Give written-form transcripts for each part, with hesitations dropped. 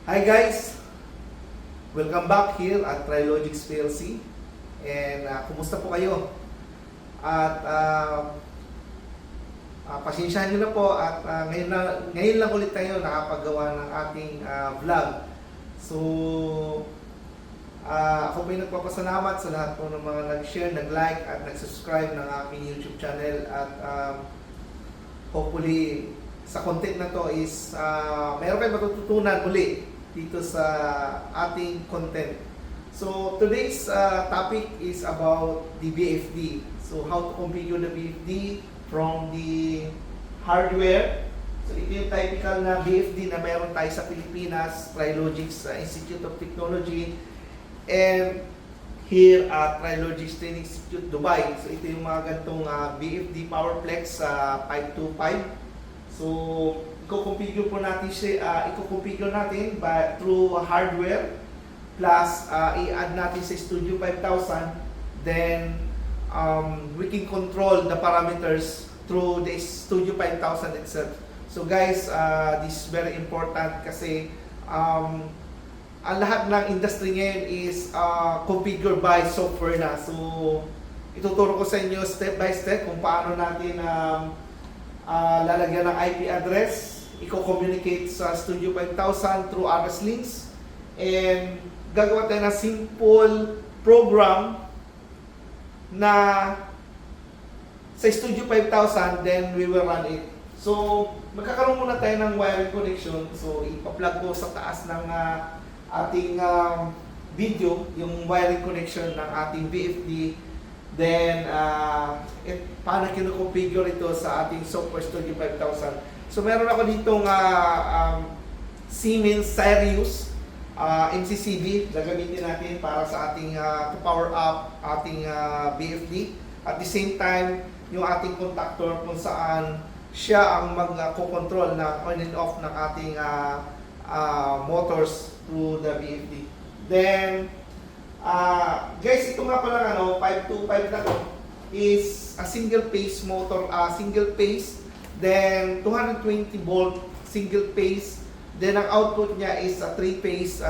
Hi guys! Welcome back here at Trilogix PLC. And kumusta po kayo? At pasensyahan nyo na po at ngayon lang ulit tayo nakapagawa ng ating vlog. So, ako po yung nagpapasalamat sa lahat po ng mga nag-share, nag-like at nag-subscribe ng aking YouTube channel. At hopefully, sa content na to is mayroon kayo matututunan uli dito sa ating content. So today's topic is about the BFD. So how to configure the BFD from the hardware. So ito yung typical na BFD na mayroon tayo sa Pilipinas, Trilogix Institute of Technology, and here at Trilogix Training Institute Dubai. So ito yung mga gantong BFD PowerFlex 525. So i-configure po natin siya, i-configure natin through hardware plus i-add natin sa Studio 5000. Then we can control the parameters through the Studio 5000 itself. So guys, this is very important kasi ang lahat ng industry ngayon is configured by software na. So ituturo ko sa inyo step by step kung paano natin lalagyan ng IP address, i-communicate sa Studio 5000 through RS links, and gagawa tayo ng simple program na sa Studio 5000, then we will run it. So, magkakaroon muna tayo ng wiring connection. So, ipa-plug ko sa taas ng ating video, yung wiring connection ng ating VFD. Then, paano kino-configure ito sa ating Software Studio 5000. So meron ako ditong Siemens Sirius MCCB gagamitin natin para sa ating to power up ating BFD. At the same time, yung ating contactor kung saan siya ang mag-control na on and off ng ating motors through the BFD. Then, guys, ito nga pala 525 na to is a single phase motor, single phase. Then 220 volt single phase. Then ang output niya is a 3-phase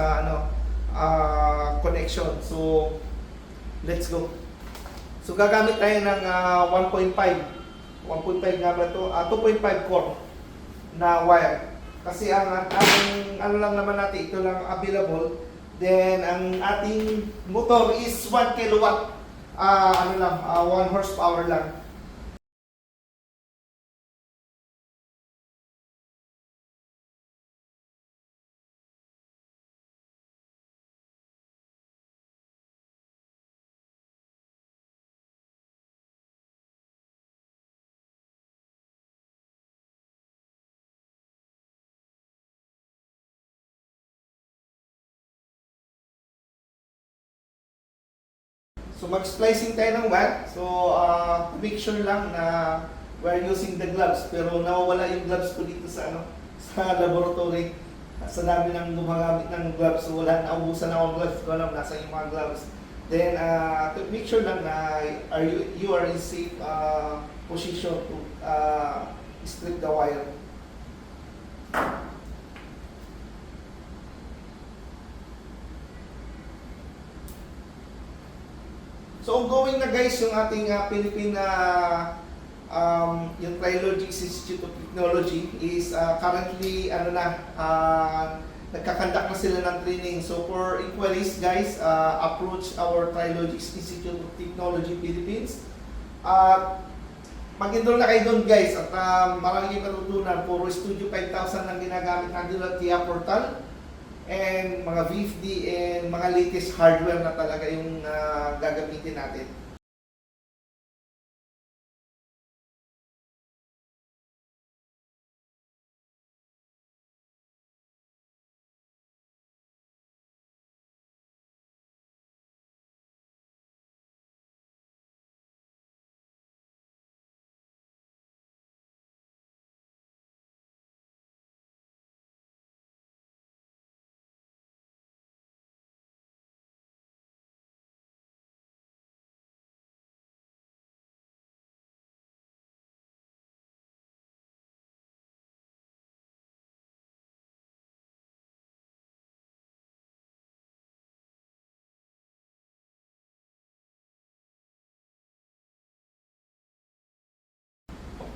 connection. So let's go. So gagamit tayo ng 1.5 nga ba ito? 2.5 core na wire. Kasi ang ano lang naman natin, ito lang available. Then ang ating motor is 1 kilowatt. 1 horsepower lang. So mag-splicing tayo ng wire. So make sure lang na we're using the gloves. Pero nawawala yung gloves ko dito sa sa laboratory. Sa dami ng gumagamit ng gloves. So wala, naubusan ako ng gloves. Ko alam nasa yung mga gloves. Then to make sure lang na you are in safe position to strip the wire. So ongoing na guys yung ating Philippine yung Trilogix Institute of Technology is currently nagkakandak na sila ng training. So for inquiries guys, approach our Trilogix Institute of Technology Philippines. Mag-enroll na kayo doon guys at maraming matutunan. Puro Studio 5000 ang ginagamit natin at TIA Portal. And mga VFD and mga latest hardware na talaga yung gagamitin natin.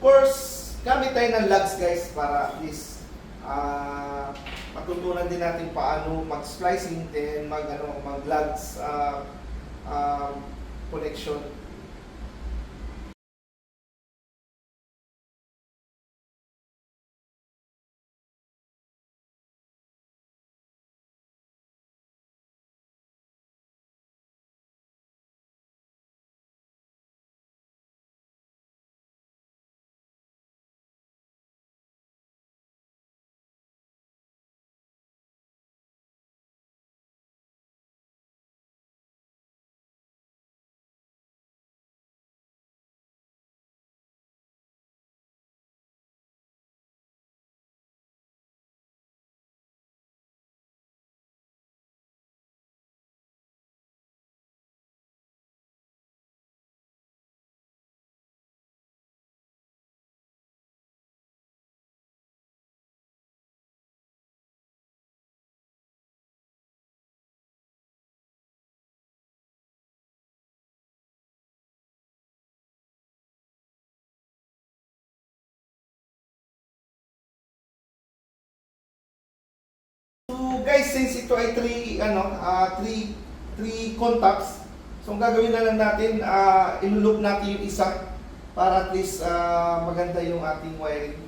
course, gamit tayo ng logs guys para at least matutunan din natin paano mag-splicing then mag-logs connection. So guys, since ito ay three contacts, so ang gagawin na lang natin, iluloop natin yung isa para at least maganda yung ating wiring.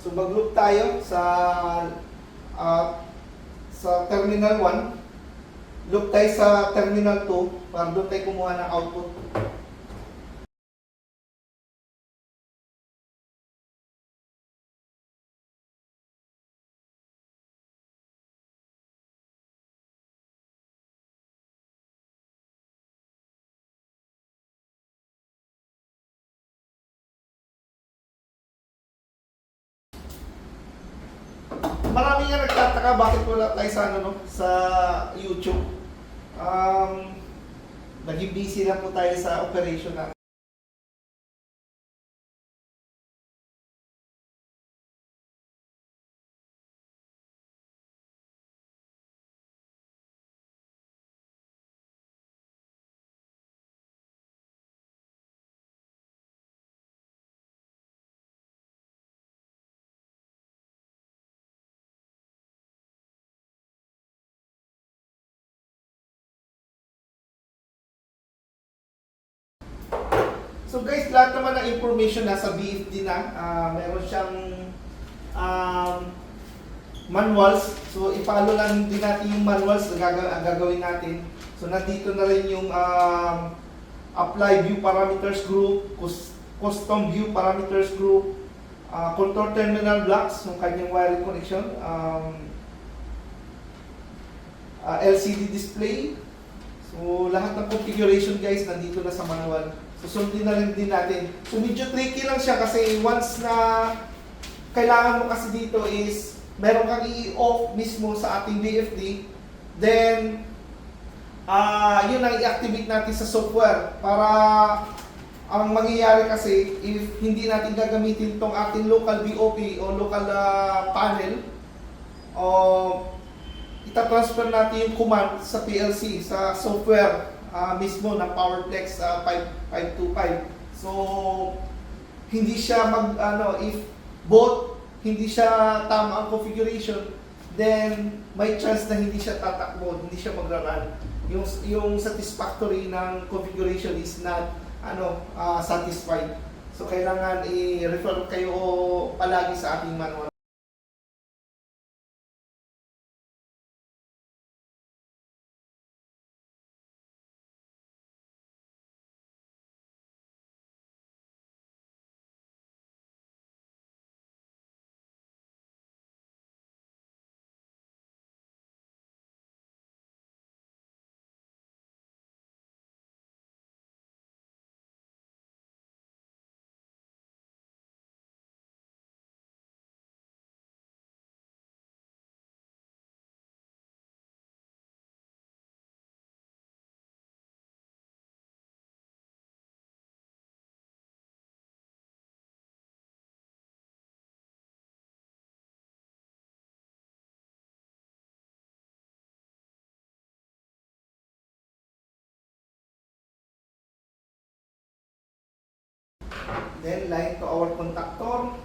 So mag-loop tayo sa terminal 1, loop tayo sa terminal 2 para doon tayo kumuha ng output. Marami nga nagtataka bakit wala tayo sa YouTube. Naging busy lang po tayo sa operation natin. So guys, lahat naman ng information nasa BFD na. Meron siyang manuals. So i-follow lang din natin yung manuals na gagawin natin. So nandito na rin yung apply view parameters group, custom view parameters group, control terminal blocks, yung kanyang wiring connection, LCD display. So lahat ng configuration guys nandito na sa manual. So sundin na rin din natin. So medyo tricky lang siya kasi once na kailangan mo kasi dito is meron kang i-off mismo sa ating BFD, then yun ang i-activate natin sa software para ang mangyayari kasi if hindi natin gagamitin tong ating local BOP o local panel o ita-transfer natin yung command sa PLC, sa software mismo ng PowerFlex 525. So hindi siya if both hindi siya tama ang configuration, then may chance na hindi siya tatakbo, hindi siya magra-run. Yung satisfactory ng configuration is not satisfied. So kailangan i-refer kayo palagi sa ating manual. Then line to our contactor.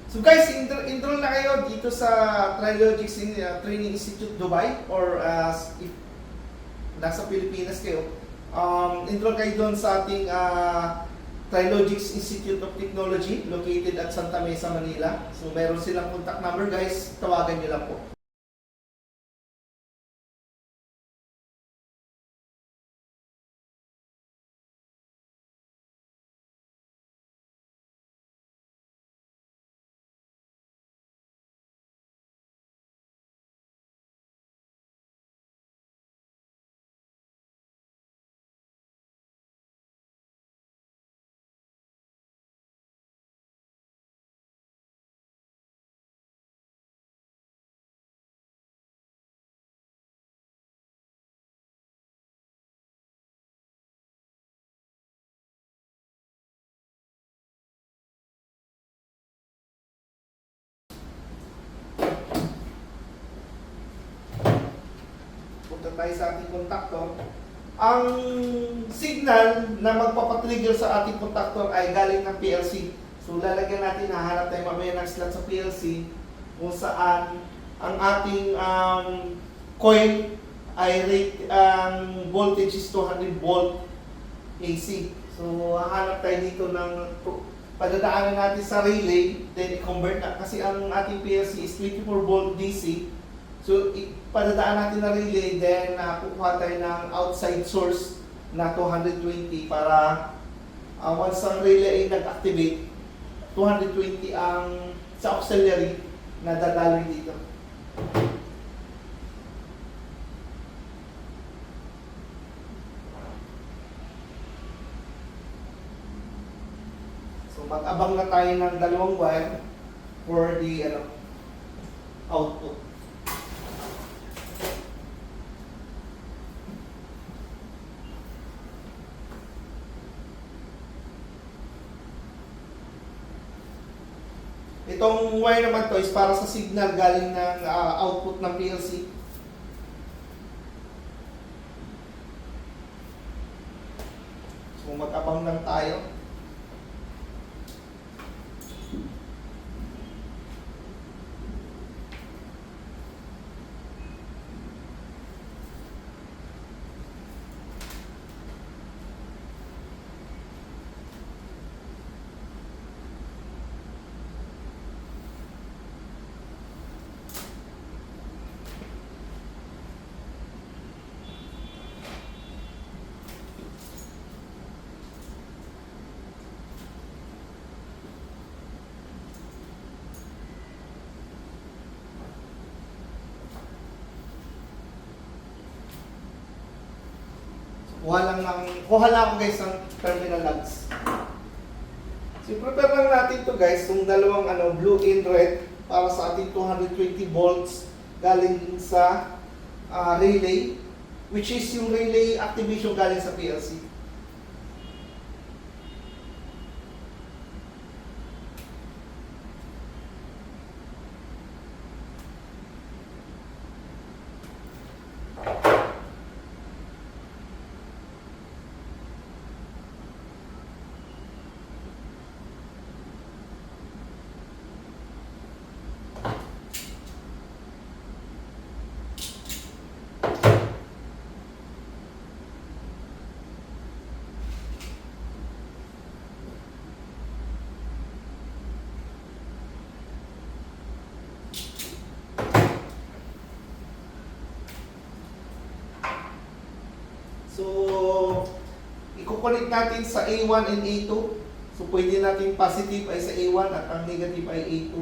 So guys, enroll na kayo dito sa Trilogics Training Institute Dubai, or if nasa Pilipinas kayo, enroll kayo doon sa ating Trilogics Institute of Technology located at Santa Mesa, Manila. So meron silang contact number guys, tawagan nyo lang po. Punta tayo sa ating contactor. Ang signal na magpapatrigger sa ating contactor ay galing ng PLC. So lalagyan natin, hahanap tayo mamaya ng slot sa PLC kung saan ang ating coil ay rate, ang voltage is 200 volt AC. So hahanap tayo dito ng padadaanan natin sa relay, then i-convert na. Kasi ang ating PLC is 24 volt DC. So, padadaan natin na relay, then kukuha tayo ng outside source na 220 para once ang relay ay nag-activate, 220 ang sa auxiliary na dadaloy dito. So, mag-abang na tayo ng dalawang wire for the output. Itong wire naman to is para sa signal galing ng output ng PLC. So mag-abang lang tayo. Kuha lang ako guys ng terminal lugs. So prepare lang natin to guys, yung dalawang blue and red para sa ating 220 volts galing sa relay, which is yung relay activation galing sa PLC. i-connect natin sa A1 and A2. So pwede natin positive ay sa A1 at ang negative ay A2.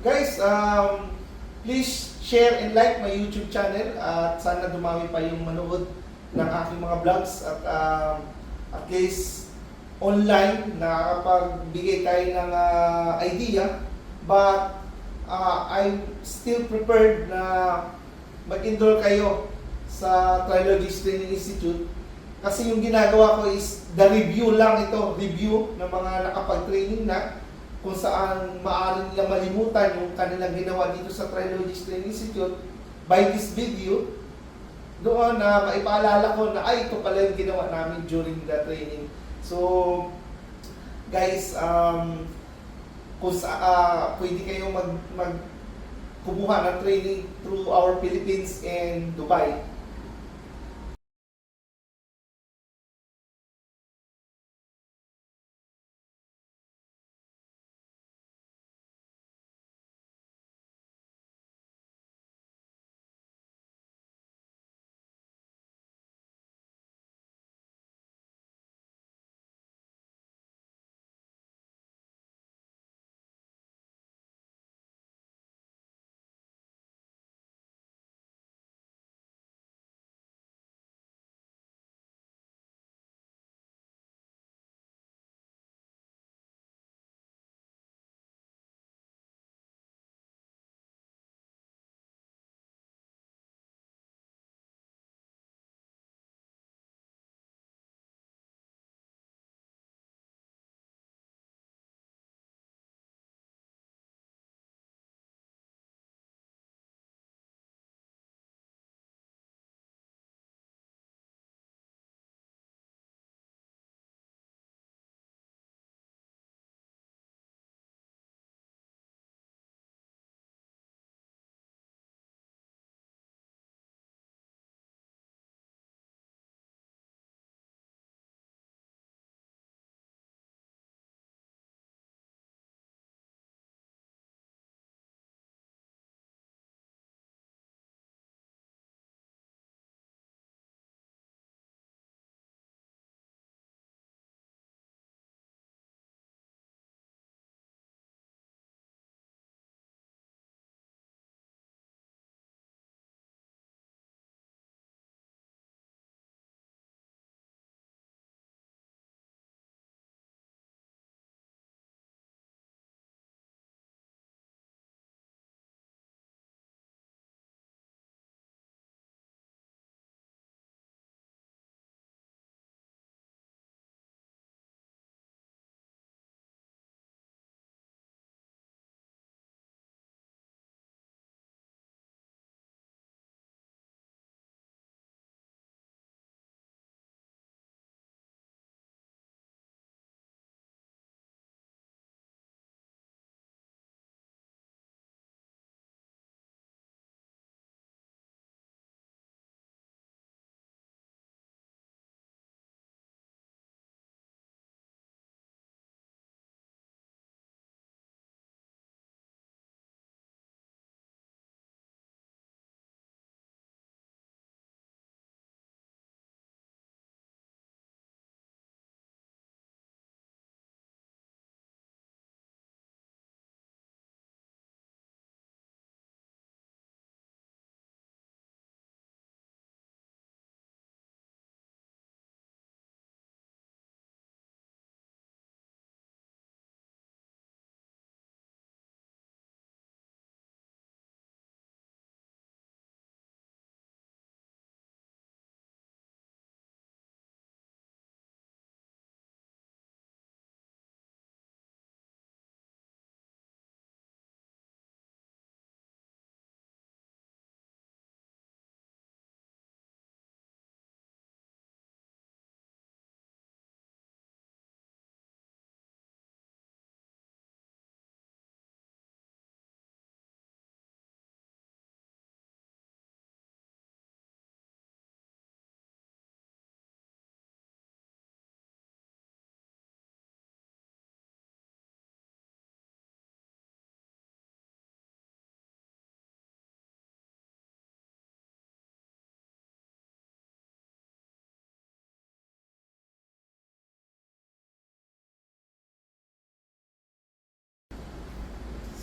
Guys, please share and like my YouTube channel at sana dumami pa yung manood ng aking mga vlogs at least online nakakapagbigay tayo ng idea, but I'm still prepared na mag-enroll kayo sa Trilogist Training Institute kasi yung ginagawa ko is the review lang ito, review ng mga nakapag-training na kung saan maaari nila malimutan yung kanilang ginawa dito sa Trilogist Training Institute by this video, doon na maipaalala ko na ay ito pala yung ginawa namin during the training. So guys, kung pwede kayong kumuha ng training through our Philippines and Dubai.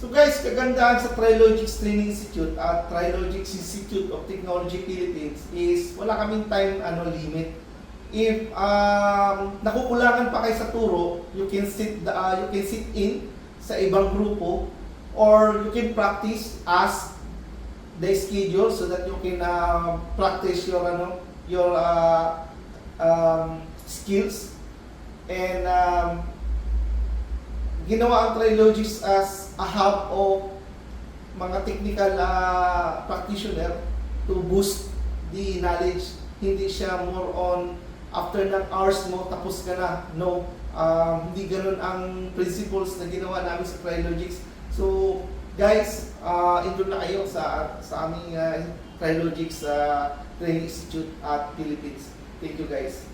So guys, kagandahan sa Trilogix Training Institute at Trilogix Institute of Technology Philippines is wala kaming time limit. If nakukulangan pa kayo sa turo, you can sit in sa ibang grupo or you can practice as the schedule so that you can practice your skills. And ginawa ang Trilogix as a hub of mga technical practitioner to boost the knowledge. Hindi siya more on after ng hours mo tapos ka na. No, hindi ganun ang principles na ginawa namin sa Trilogix. So guys, enroll na kayo sa aming Trilogix Training Institute at Philippines. Thank you guys.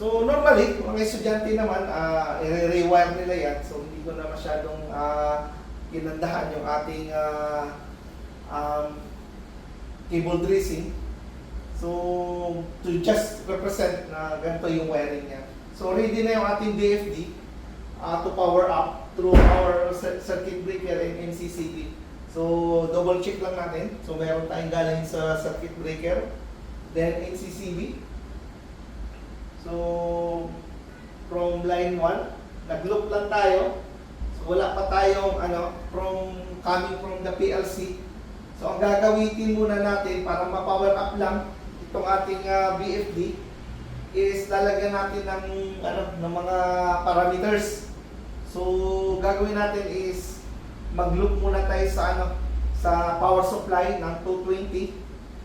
So normally, mga estudyante naman, i-rewire nila yan. So hindi ko na masyadong ginandahan yung ating cable tracing. So to just represent na ganito yung wiring niya. So ready na yung ating DFD to power up through our circuit breaker and MCCB. So double check lang natin. So meron tayong galing sa circuit breaker, then MCCB. So, from line 1, nag-loop lang tayo. So, wala pa tayong coming from the PLC. So, ang gagawitin muna natin para ma-power up lang itong ating BFD is lalagyan natin ng mga parameters. So, gagawin natin is mag-loop muna tayo sa power supply ng 220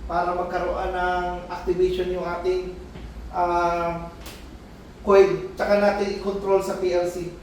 para magkaroon ng activation yung ating coil, tsaka natin i-control sa PLC.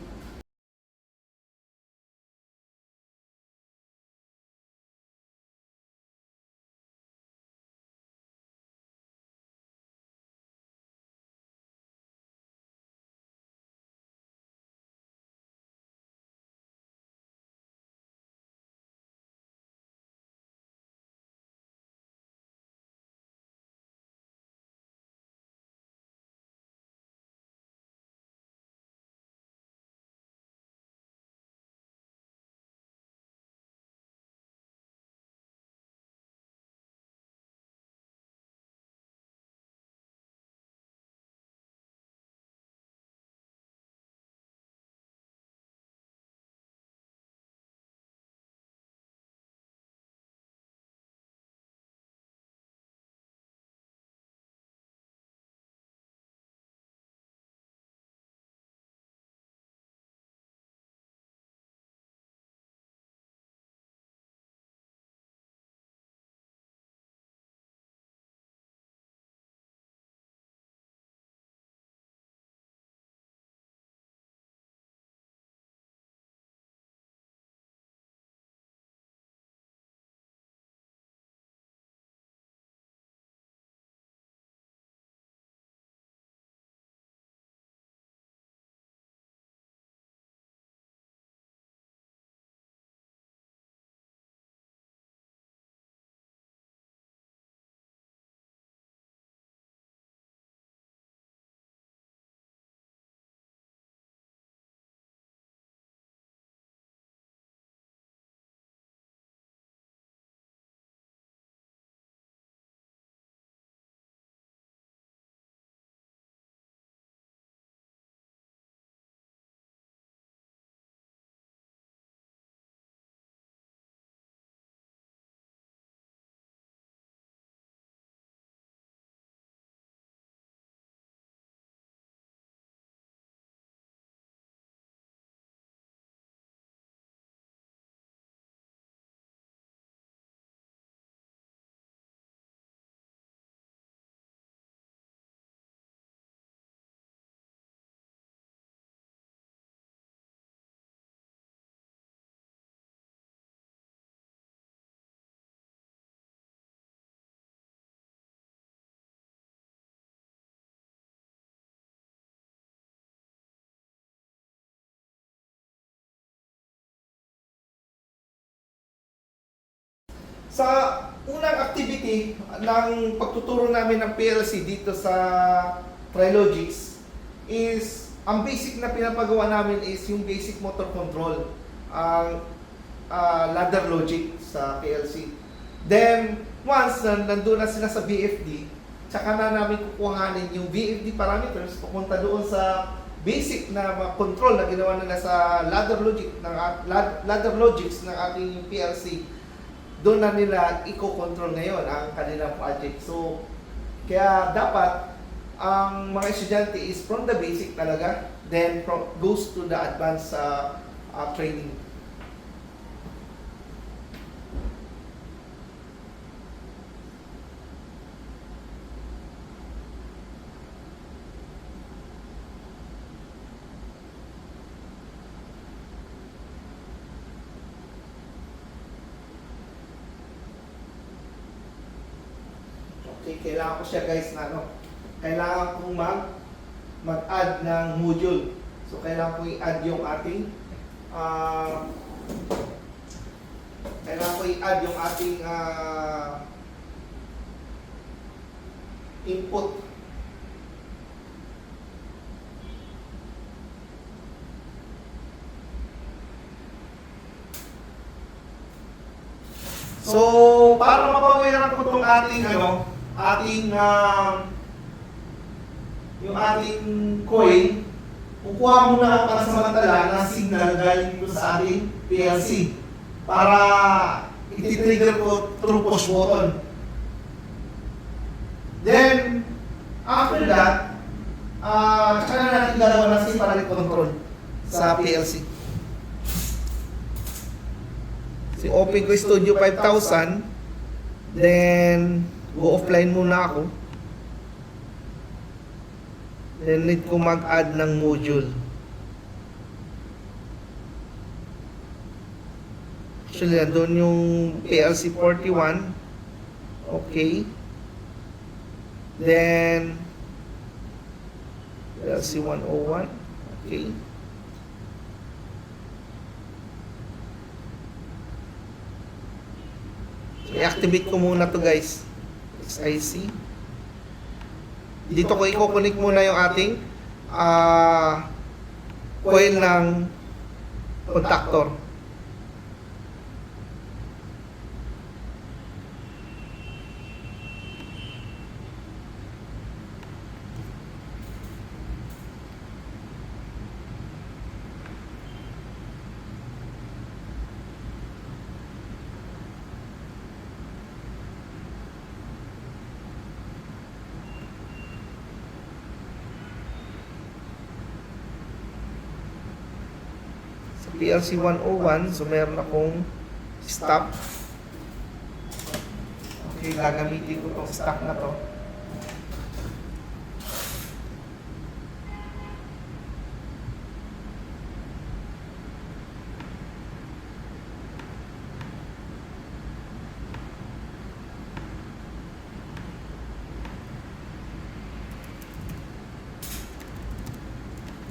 Sa unang activity ng pagtuturo namin ng PLC dito sa Trilogix is ang basic na pinapagawa namin is yung basic motor control, ang ladder logic sa PLC. Then once nandun na sila sa VFD, tsaka na namin kukuhanin yung VFD parameters pupunta doon sa basic na control na ginawa nila sa ladder logics ng ating PLC. Doon na nila i-control ngayon ang kanilang project. So kaya dapat ang mga estudyante is from the basic talaga, then goes to the advanced training. Okay, kailangan ko siya guys na kailangan kong mag-add ng module. So kailangan ko i-add yung ating input. So para mapawiran ko itong ating yung ating coin, kukuha muna ako para samantala ng signal galing dito sa ating PLC para iti-trigger ko through push button. Then, after that, tsaka na natin galawan ng separate control sa PLC. So, open ko Studio 5000, then go offline muna ako. Then need ko mag-add ng module. Actually, doon yung PLC 41. Okay. Then PLC 101. Okay. So, i-activate ko muna to guys. XIC. Dito ko i-connect muna yung ating coil ng contactor. PLC 101, so meron akong stop. Okay, gagamitin ko itong stop na to.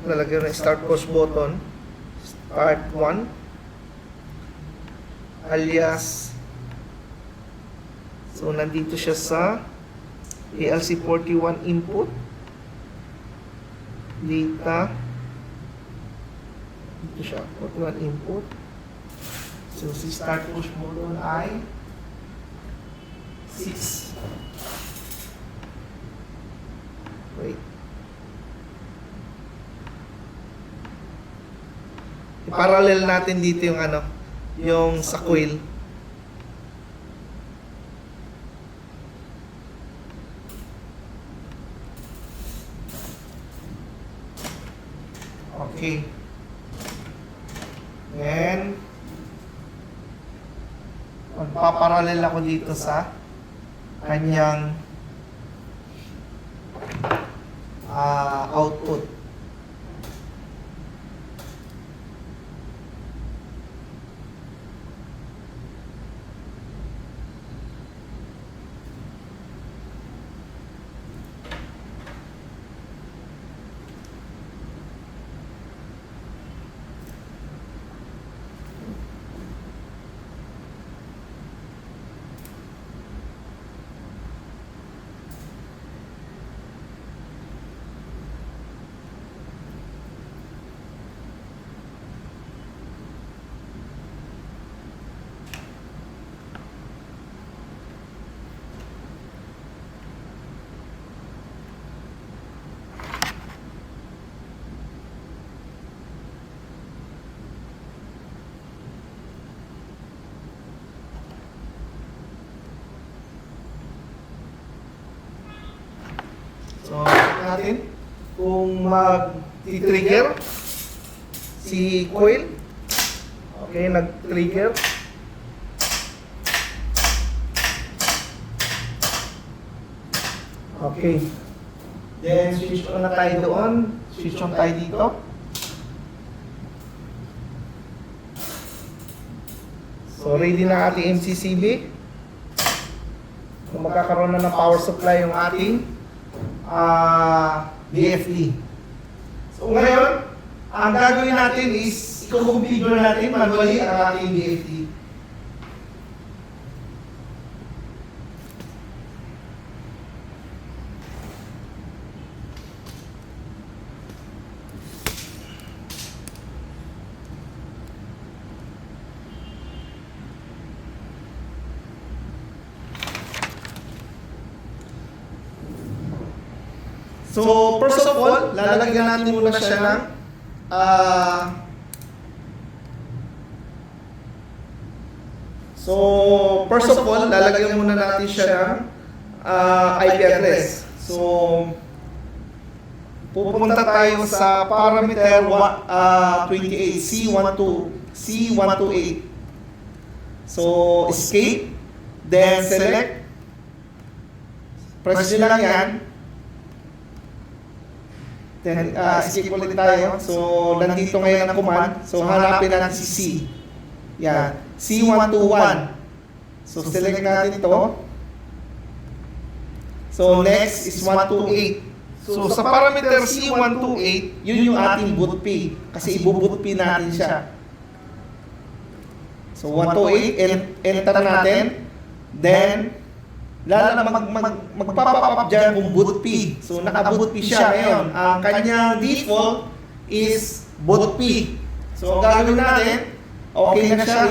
Lalagyan ng start push button. Part 1 alias, so nandito siya sa PLC 41 input data, dito siya 41 input. So si start push button ay 6. Wait, parallel natin dito yung yung sa coil. Okay. Then magpaparallel ako dito sa kanyang output. natin kung mag-trigger si coil. Okay, nag-trigger. Okay. Then, switch on na tayo doon. Switch on tayo dito. So, ready na ating MCCB. Magkakaroon na ng power supply yung ating BFD. So, ngayon, ang gagawin natin is i-configure natin manually ang ating BFD. So, first of all, lalagyan natin muna siya ng lalagyan muna natin siya ng IP address. So, pupunta tayo sa parameter 28, C128. So, escape, then select. Press nyo lang yan. Then, escape ulit tayo. So, nandito ngayon ang command. So, hanapin natin si C. Yan. C121. So, select natin ito. So, next is 128. So, sa parameter C128, yun yung ating boot P. Kasi ibu-boot P natin siya. So, 128, enter natin. Then, magpapap up dyan kung boot P. So, naka-boot P siya ngayon. Ang kanyang default is boot P. So, ang gagawin natin, okay na siya,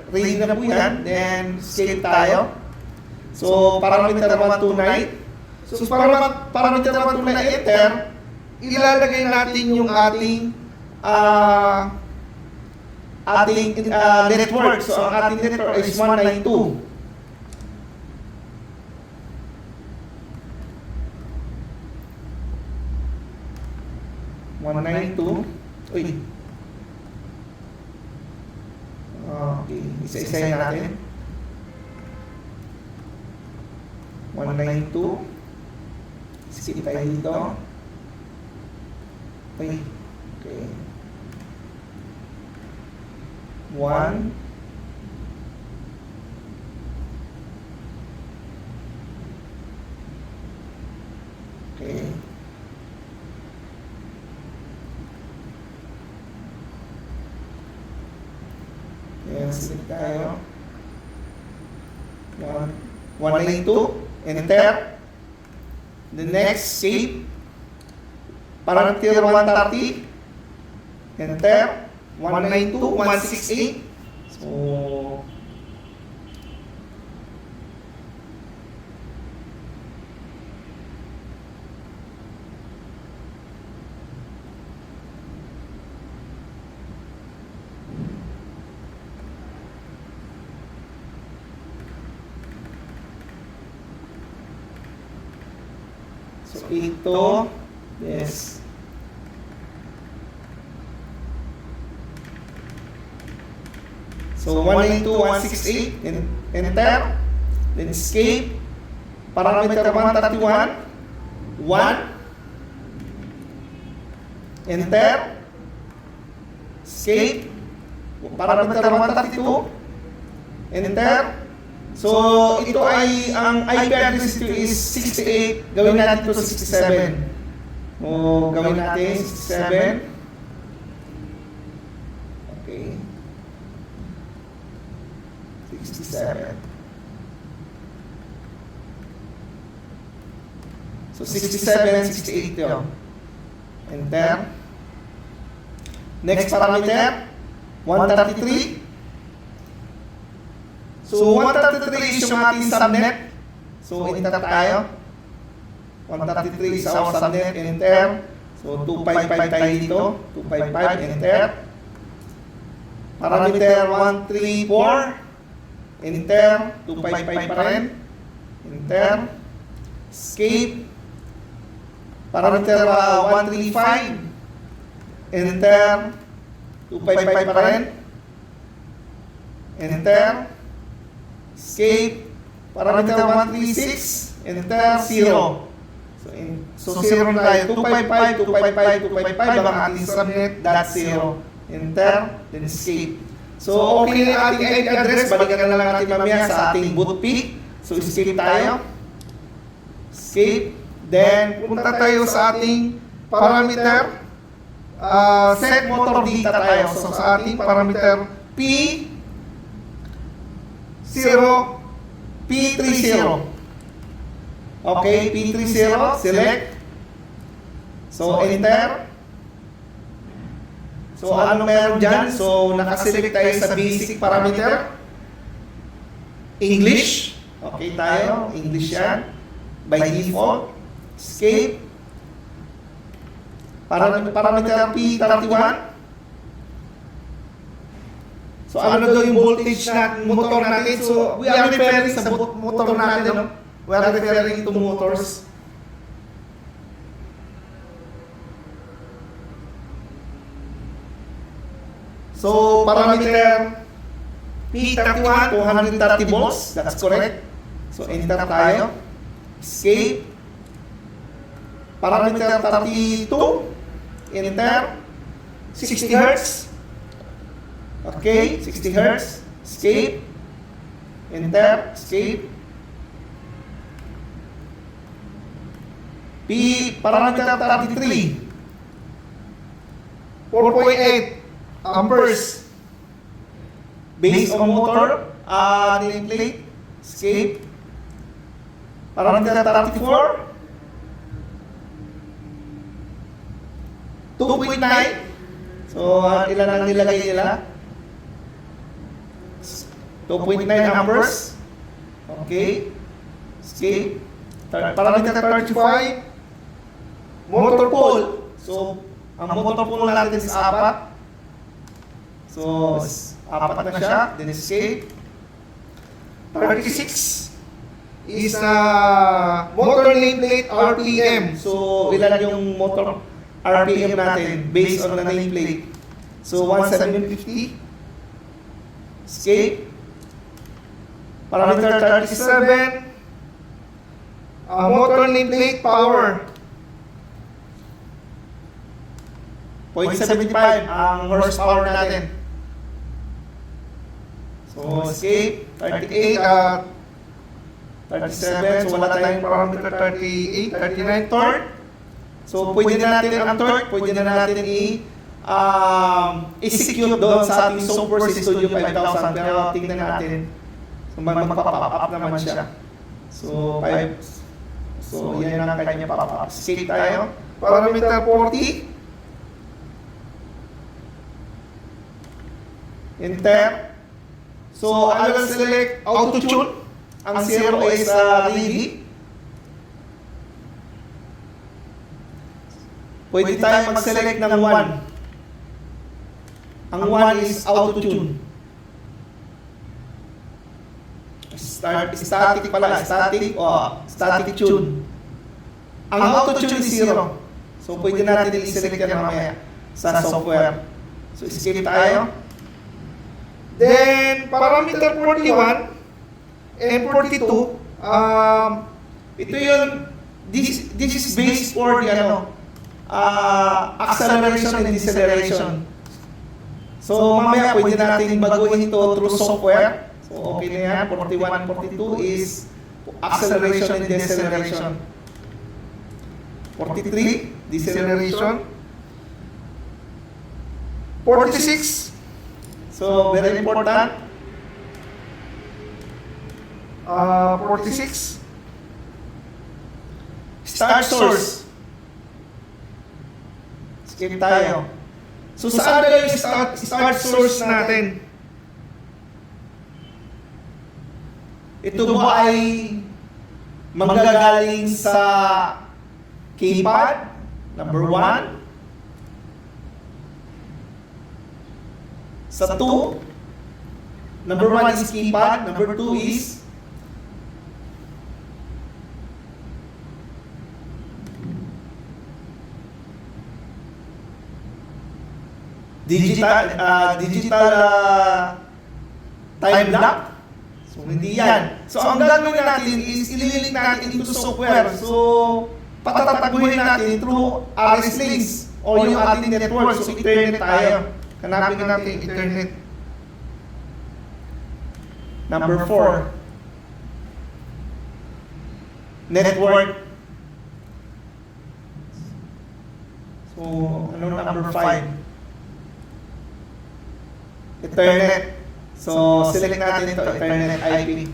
ready na po yan. Then, escape tayo. So, parameter 129. So, parameter 129 enter, ilalagay natin yung ating network. So, ang ating network is 192. 192. Uy. Okay, isa-isahin natin. 192. Skip tayo dito. Okay. Okay. 1. Okay. Ayan, select tayo. 192. Enter. The next, escape. Parameter 130. Enter. 192, 168. So, ito, yes. So, 192, 168, enter, then escape, parameter 131, 1, enter, escape, parameter 132, enter. So, ito ay, ang IP address nito is 68, gawin natin ito 67. O, gawin natin 67. Okay. 67. So, 67, 68 yun. Enter. Next parameter, 133. So, 133 is yung ating subnet. So, enter tayo. 133 is our subnet. Enter. So, 255 tayo dito. 255. Enter. Parameter 134. Enter. 255 pa rin. Enter. Escape. Parameter 135. Enter. 255 pa rin. Enter. Escape. Parameter 136. Enter. 0. So 0 na tayo. 255, 255, 255 ang ating subnet. That's 0. Enter. Then escape. So okay na yung ating IP address. Balikan na lang natin mamaya sa ating boot peak. So escape tayo. Escape. Then punta tayo sa ating parameter. Set motor data tayo. So sa ating parameter P0, P30. Okay, P30, select. So enter. So ano meron dyan? So nakaselect tayo sa basic parameter. English. Okay tayo, English yan. By default. Escape. Parameter P31. So ano daw yung voltage na motor natin? So we are referring sa motor natin. No? We are referring to motors. So parameter P31, 230 volts. That's correct. So enter tayo. Escape. Parameter 32. Enter. 60 Hz. Okay, 60 Hz. Escape. Enter. Escape. Parameter 33. 4.8 amperes. Based on motor. Nameplate. Escape. Parameter 34. 2.9. So, ilan ang nilagay nila? 2.9 amperes. Okay. Escape. Parameter 35. Motor pole. So, ang motor pole natin is 4. So, 4 na siya. Then escape. 36 is motor nameplate RPM. So, ilan yung motor RPM natin based on the nameplate. So 1750. Escape. Parameter 37. Motor nameplate power. 0.75 ang horsepower natin. So escape. 38 37. So wala tayong parameter 38, 39 torque. So, pwede na natin ang torque, pwede na natin i-execute doon sa ating Software Studio 5000. Pero tingnan natin. So, mag-pop up naman siya. So, yan ang kanya pop up. Escape tayo. Parameter 40. Enter. So, I will select auto-tune. Ang 0 is ready. Pwede tayo mag-select ng 1. Ang 1 is auto-tune. Static pala. Static tune. Ang auto-tune is 0. So, pwede natin i-select yan mamaya sa software. So, escape tayo. Then, parameter 41 and 42. Ito yun, this is based for the acceleration and deceleration. So mamaya pwede natin baguhin ito through software. So okay na yan. 41, 42 is acceleration and deceleration. 43, deceleration. 46. So very important. 46. Start source. Skip tayo. So saan na yung start source natin? Ito ba ay manggagaling sa keypad? Number 1. Sa 2. Number 1 is keypad. Number 2 is digital time lock. So hindi yan. So ang gagawin natin is ililink natin into software. So patataguhin natin through RS links o yung ating network. So Ethernet tayo. Hanapin natin Ethernet. Number 4. Network. So ano number 5? Ethernet. So, select natin ito, Ethernet IP.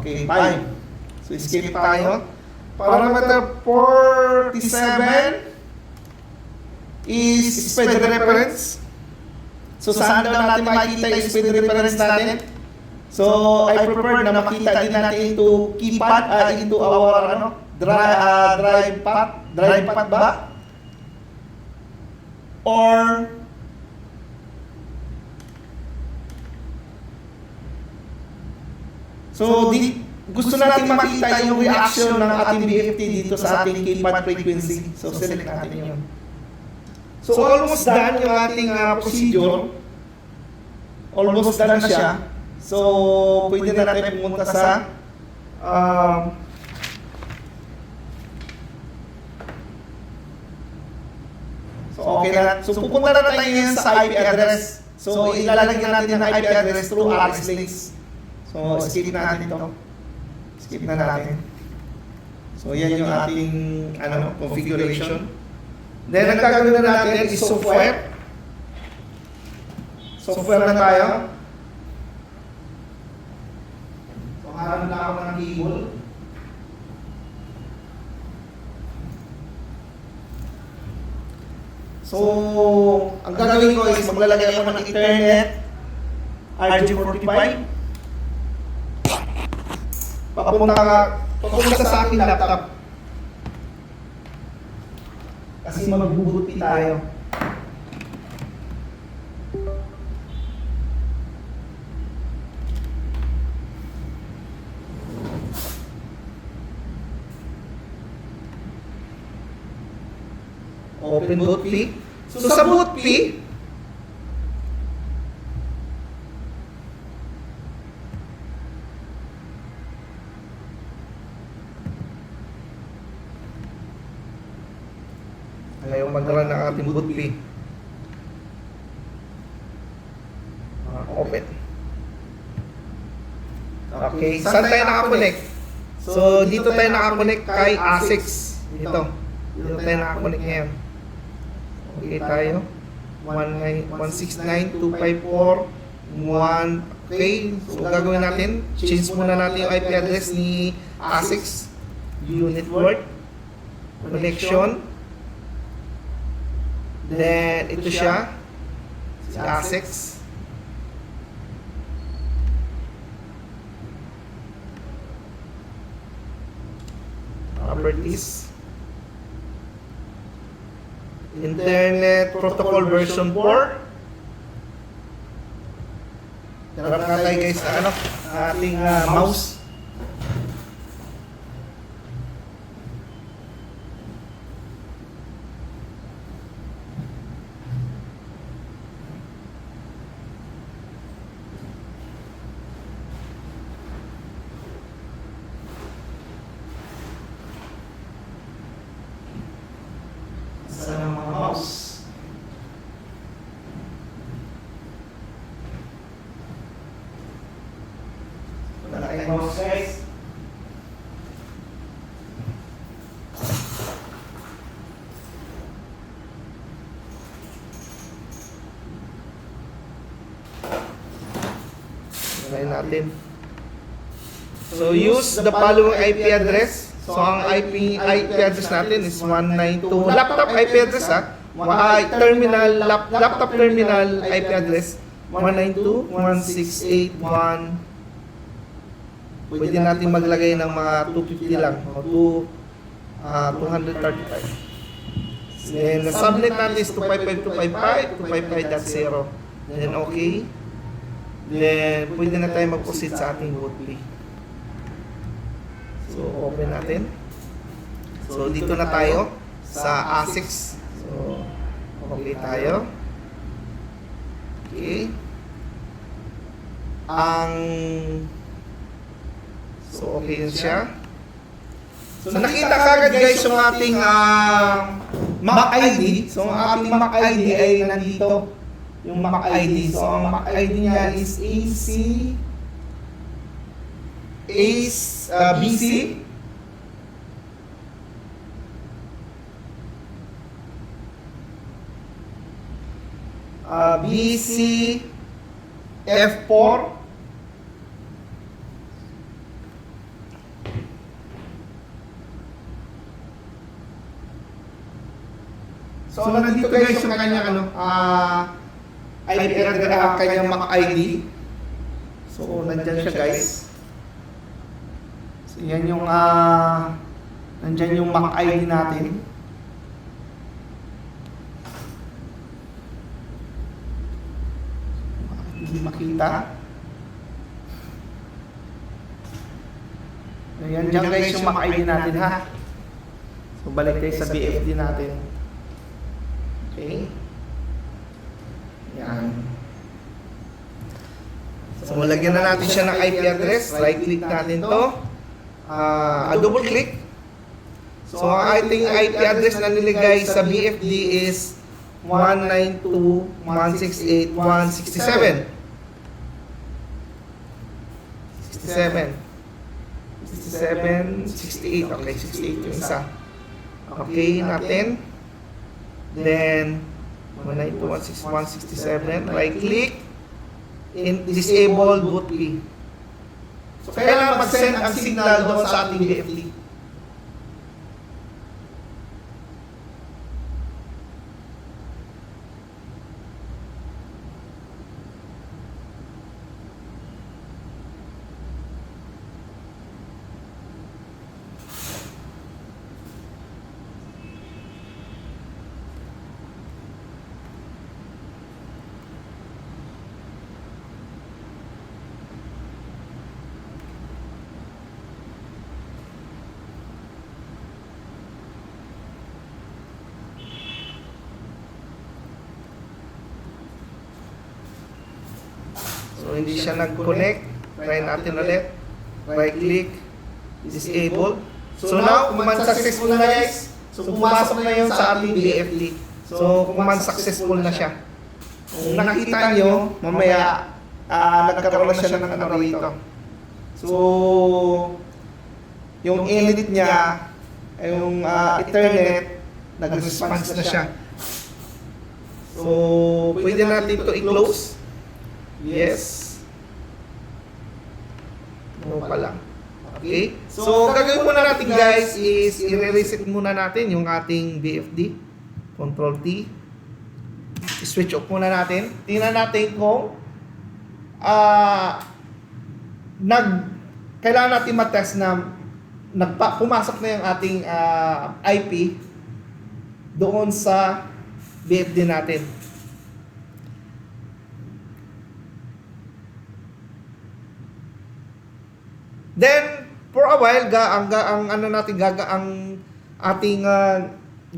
Okay, 5. So, escape tayo. Parameter 47 is speed reference. So, saan daw natin makikita yung speed reference natin? So, I prefer na makita din natin into keypad, into our drive pad ba? Or so, gusto natin makita yung reaction ng ating BFT dito sa ating keypad frequency. So, select natin yun. So, almost done yung ating procedure. Almost done na siya. So, pwede na natin pumunta sa so, okay na. So, pupunta na tayo ngayon sa IP address. So, ilalagyan natin ang IP address through RS links. So, skip natin ito. Skip na natin. So, yan yung ating configuration. Then, ang gagawin na natin is software. Software na tayo. So, harap na ako ng cable. So, ang gagawin ko is maglalagay ako ng Ethernet RJ45. Papunta sa aking laptop. Kasi magbubuti tayo. Open bootly. So sa bootly, ayaw mag-run ang ating bootly. Open. Okay, saan tayo nakakonect? So dito tayo nakakonect kay ASIC. Dito tayo nakakonect ngayon. Okay tayo. 169.254.1. Okay, so gagawin natin, change muna natin yung IP address ni ASIC. Unit word, connection. Then, ito siya, si ASIC. Properties. Internet Protocol version 4. Tarap na tayo guys sa ating mouse. Sana mga mouse. Wala tayong mouse guys. Try natin. So use the following IP address. So ang IP address natin is 192. Laptop IP address laptop terminal IP address 192.168.1. Pwede natin maglagay ng mga 250 lang o 235. Then the subnet natin is 255.255.255.0. Then okay. Then pwede na tayo mag-proceed sa ating bootly. So open natin. So dito na tayo sa ASIC. So okay tayo. Okay. So, okay yun siya. So, nakita kagad guys yung ating MAC ID. So, ang ating MAC ID ay nandito. Yung MAC ID. So, ang MAC ID niya is BC F4 So, nandito guys yung kanyang IP address, kanyang MAC ID. So, nandyan siya guys. So, yan yung nandyan yung MAC ID natin. Hindi makita. Ayan, dyan guys yung MAC ID natin ha. So, balik tayo sa BFD natin. Okay. Yan. So, lagyan na natin siya ng IP address. Right click natin to. Double click. So, ang ating IP address na niligay sa BFD is 192.168.167. 68. Okay, 68 yung isa. Okay, natin. Then, 192.168.167. Right click. Disable boot P. So, kailangan mag-send ang signal doon sa ating BFD. So, hindi siya nag-connect. Try natin ulit. Right click. Disable. So, now, command successful na guys. So, pumasok na yun sa ating BFD. So, command successful na siya. Kung nakita nyo, mamaya, nagkaroon na siya ng ano rito. So, yung init niya, yung Ethernet, nag-response na siya. So, pwede natin ito i-close. Yes. No pala. Okay? So, gagawin muna natin guys is i-reset muna natin yung ating BFD. Control T. I-switch off muna natin. Tingnan natin kung kailangan natin matest na pumasok na yung ating IP doon sa BFD natin. Then, for a while, ang ating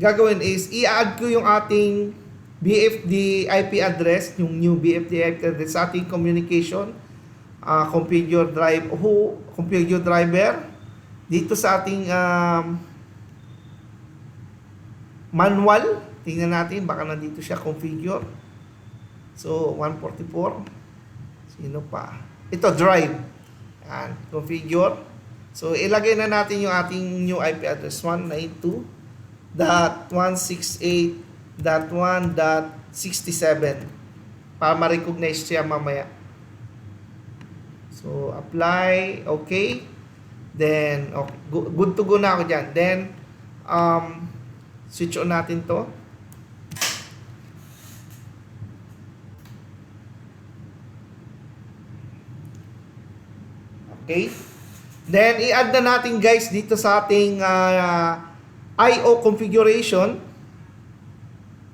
gagawin is i-add ko yung ating BFD IP address, yung new BFD IP address sa ating communication, configure driver dito sa ating manual. Tingnan natin, baka nandito siya configure. So, 144. Sino pa? Ito, drive. Yan, configure. So, ilagay na natin yung ating new IP address, 192.168.1.67 para ma-recognize siya mamaya. So, apply, okay. Then, okay, good to go na ako dyan. Then, switch on natin to. Okay. Then, i-add na natin guys dito sa ating I/O configuration.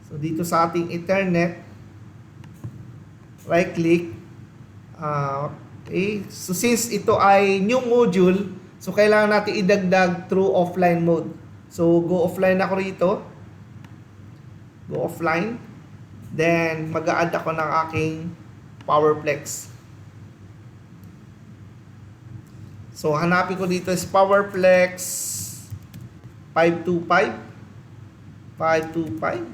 So, dito sa ating Ethernet. Right click. Okay. So, since ito ay new module, so kailangan natin idagdag through offline mode. So, go offline ako rito. Go offline. Then, mag-a-add ako ng aking Powerflex. So, hanapin ko dito is Powerflex 525. 525.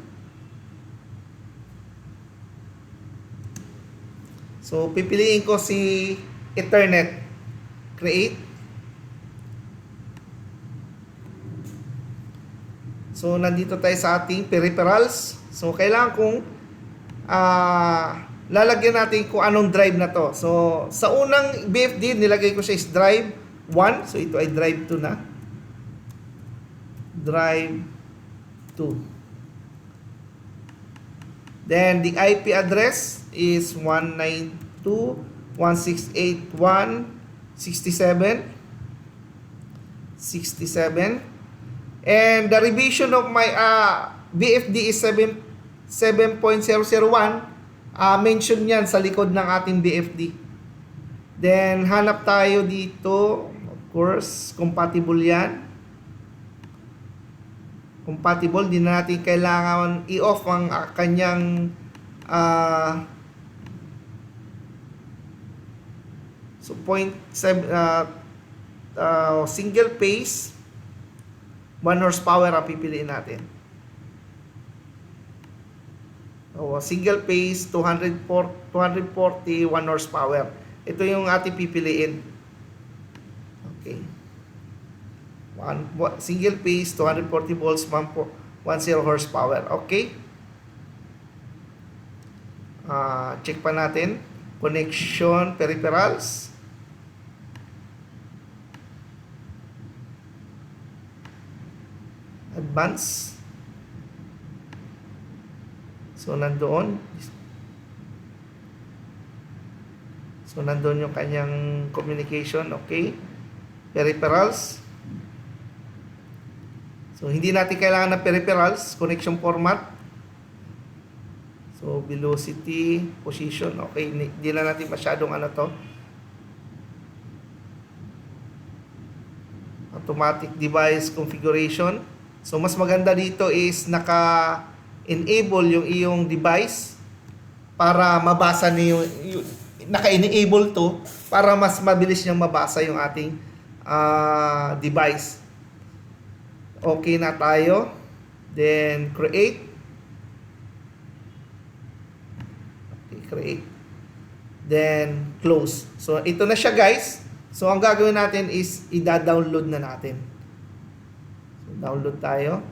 So, pipiliin ko si Ethernet. Create. So, nandito tayo sa ating peripherals. So, kailangan kong lalagyan natin kung anong drive na to. So, sa unang BFD, nilagay ko siya is drive 1. So, ito ay drive 2 na. Drive 2. Then, the IP address is 192.168.167. And the revision of my BFD is 7.001. Mention yan sa likod ng ating BFD. Then, hanap tayo dito. Of course, compatible yan. Compatible. Di na natin kailangan i-off ang kanyang so, single phase 1 horsepower ang pipiliin natin. Single phase 240 1 horsepower. Ito yung ating pipiliin. Okay. Single phase 240 volts 10 horsepower. Okay. Check pa natin. Connection peripherals. Advance. So, nandoon. So, nandoon yung kanyang communication. Okay. Peripherals. So, hindi natin kailangan ng peripherals. Connection format. So, velocity, position. Okay. Hindi na natin masyadong ano to. Automatic device configuration. So, mas maganda dito is naka-enable yung iyong device para mabasa niyo naka-enable to para mas mabilis niyang mabasa yung ating device. Okay na tayo. Then, create. Okay, create. Then, close. So, ito na siya, guys. So, ang gagawin natin is i-download na natin. So, download tayo.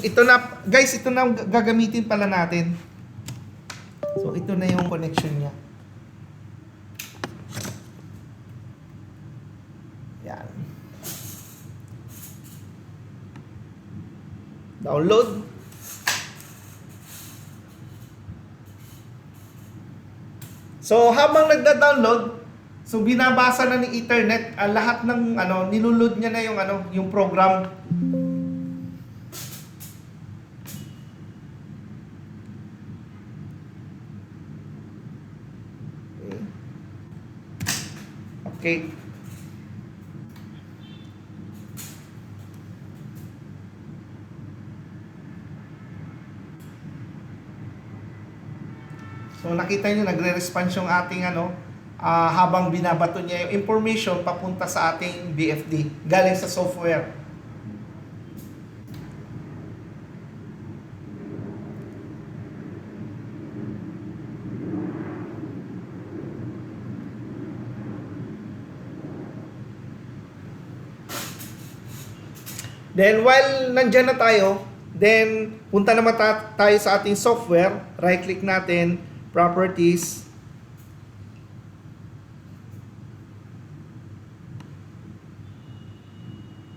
Ito na, guys, ito na gagamitin pala natin. So, ito na yung connection niya. Yan. Download. So, habang nagda-download, so binabasa na ni Ethernet lahat ng nilulod niya na yung program. Okay. So nakita niyo nagre-response yung ating habang binabato niya yung information papunta sa ating BFD galing sa software. Then while nandiyan na tayo, then punta naman tayo sa ating software, right click natin, properties.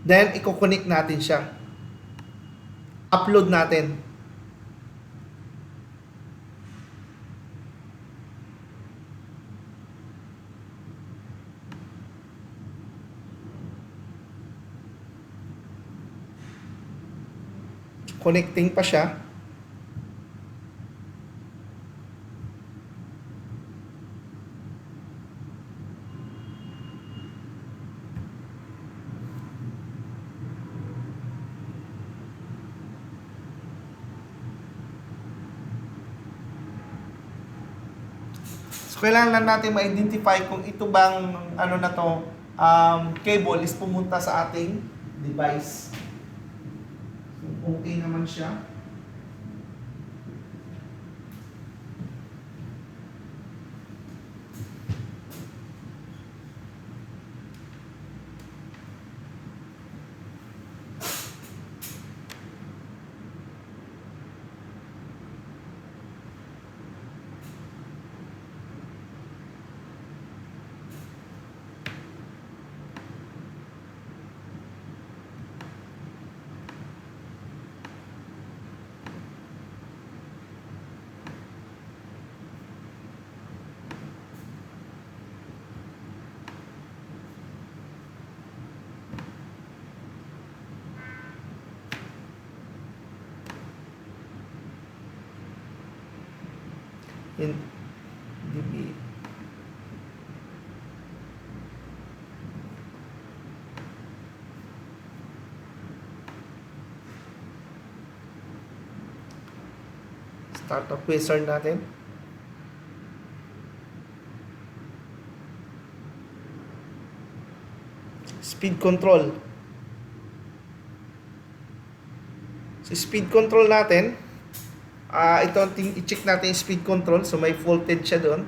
Then i-connect natin siya. Upload natin. Connecting pa siya. So, kailangan lang natin ma-identify kung ito bang, ano na to, cable is pumunta sa ating device. So, okay naman siya. In DB. Startup wizard natin. Speed control. So speed control natin. Ito ang i-check natin yung speed control. So may voltage siya doon.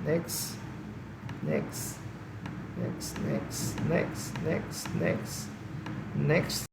Next. Next. Next. Next. Next. Next. Next. Next.